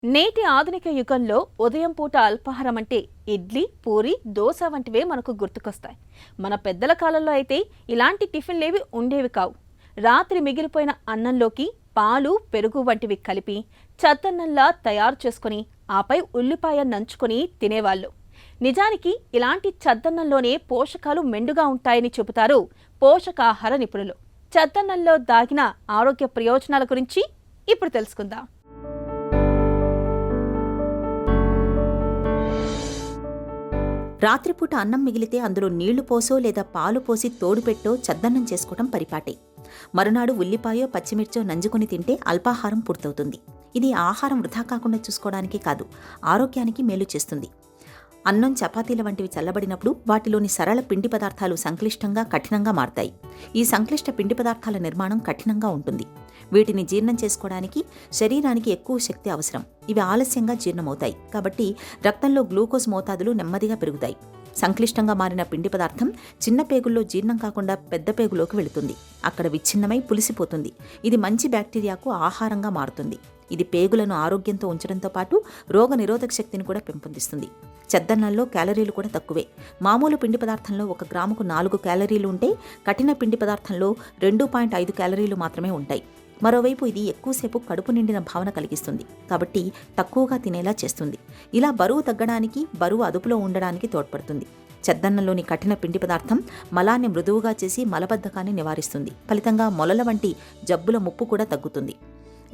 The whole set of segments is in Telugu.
నేటి ఆధునిక యుగంలో ఉదయం పూట అల్పాహారం అంటే ఇడ్లీ, పూరి, దోశ వంటివే మనకు గుర్తుకొస్తాయి. మన పెద్దల కాలంలో అయితే ఇలాంటి టిఫిన్లేవి ఉండేవి కావు. రాత్రి మిగిలిపోయిన అన్నంలోకి పాలు, పెరుగు వంటివి కలిపి చద్దన్నంలా తయారు చేసుకుని ఆపై ఉల్లిపాయ నంచుకొని తినేవాళ్ళు. నిజానికి ఇలాంటి చద్దన్నంలోనే పోషకాలు మెండుగా ఉంటాయని చెబుతారు పోషకాహార నిపుణులు. చద్దన్నంలో దాగిన ఆరోగ్య ప్రయోజనాల గురించి ఇప్పుడు తెలుసుకుందాం. రాత్రిపూట అన్నం మిగిలితే అందులో నీళ్లు పోసో లేదా పాలు పోసి తోడుపెట్టో చద్దన్నం చేసుకోవటం పరిపాటే. మరునాడు ఉల్లిపాయో పచ్చిమిర్చో నంజుకొని తింటే అల్పాహారం పూర్తవుతుంది. ఇది ఆహారం వృధా కాకుండా చూసుకోవడానికి కాదు, ఆరోగ్యానికి మేలు చేస్తుంది. అన్నం, చపాతీల వంటివి చల్లబడినప్పుడు వాటిలోని సరళ పిండి పదార్థాలు సంక్లిష్టంగా, కఠినంగా మారతాయి. ఈ సంక్లిష్ట పిండి పదార్థాల నిర్మాణం కఠినంగా ఉంటుంది. వీటిని జీర్ణం చేసుకోవడానికి శరీరానికి ఎక్కువ శక్తి అవసరం. ఇవి ఆలస్యంగా జీర్ణమవుతాయి కాబట్టి రక్తంలో గ్లూకోజ్ మోతాదులు నెమ్మదిగా పెరుగుతాయి. సంక్లిష్టంగా మారిన పిండి పదార్థం చిన్న పేగుల్లో జీర్ణం కాకుండా పెద్ద పేగులోకి వెళుతుంది. అక్కడ విచ్ఛిన్నమై పులిసిపోతుంది. ఇది మంచి బ్యాక్టీరియాకు ఆహారంగా మారుతుంది. ఇది పేగులను ఆరోగ్యంతో ఉంచడంతో పాటు రోగ నిరోధక శక్తిని కూడా పెంపొందిస్తుంది. చద్దన్నంలో క్యాలరీలు కూడా తక్కువే. మామూలు పిండి పదార్థంలో 1 గ్రాముకు 4 క్యాలరీలు ఉంటే కఠిన పిండి పదార్థంలో 2.5 క్యాలరీలు మాత్రమే ఉంటాయి. మరోవైపు ఇది ఎక్కువసేపు కడుపు నిండిన భావన కలిగిస్తుంది కాబట్టి తక్కువగా తినేలా చేస్తుంది. ఇలా బరువు తగ్గడానికి, బరువు అదుపులో ఉండడానికి తోడ్పడుతుంది. చద్దన్నంలోని కఠిన పిండి పదార్థం మలాన్ని మృదువుగా చేసి మలబద్ధకాన్ని నివారిస్తుంది. ఫలితంగా మొలల వంటి జబ్బుల ముప్పు కూడా తగ్గుతుంది.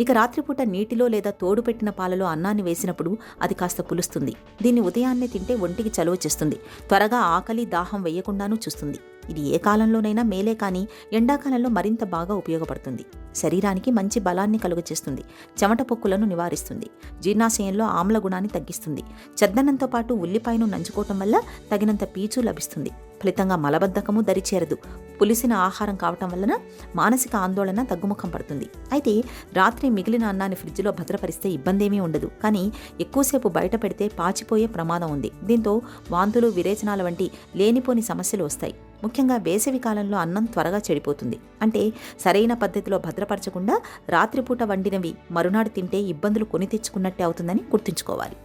ఇక రాత్రిపూట నీటిలో లేదా తోడుపెట్టిన పాలలో అన్నాన్ని వేసినప్పుడు అది కాస్త పులుస్తుంది. దీన్ని ఉదయాన్నే తింటే ఒంటికి చలువ చేస్తుంది. త్వరగా ఆకలి, దాహం వేయకుండానూ చూస్తుంది. ఇది ఏ కాలంలోనైనా మేలే కానీ ఎండాకాలంలో మరింత బాగా ఉపయోగపడుతుంది. శరీరానికి మంచి బలాన్ని కలుగచేస్తుంది. చెమట పొక్కులను నివారిస్తుంది. జీర్ణాశయంలో ఆమ్ల గుణాన్ని తగ్గిస్తుంది. చద్దన్నంతో పాటు ఉల్లిపాయను నంచుకోవటం వల్ల తగినంత పీచు లభిస్తుంది. ఫలితంగా మలబద్ధకము దరిచేరదు. పులిసిన ఆహారం కావటం వలన మానసిక ఆందోళన తగ్గుముఖం పడుతుంది. అయితే రాత్రి మిగిలిన అన్నాన్ని ఫ్రిడ్జ్లో భద్రపరిస్తే ఇబ్బందేమీ ఉండదు. కానీ ఎక్కువసేపు బయట పెడితే పాచిపోయే ప్రమాదం ఉంది. దీంతో వాంతులు, విరేచనాల వంటి లేనిపోని సమస్యలు వస్తాయి. ముఖ్యంగా వేసవి కాలంలో అన్నం త్వరగా చెడిపోతుంది. అంటే సరైన పద్ధతిలో భద్రపరచకుండా రాత్రిపూట వండినవి మరునాడు తింటే ఇబ్బందులు కొని తెచ్చుకున్నట్టే అవుతుందని గుర్తుంచుకోవాలి.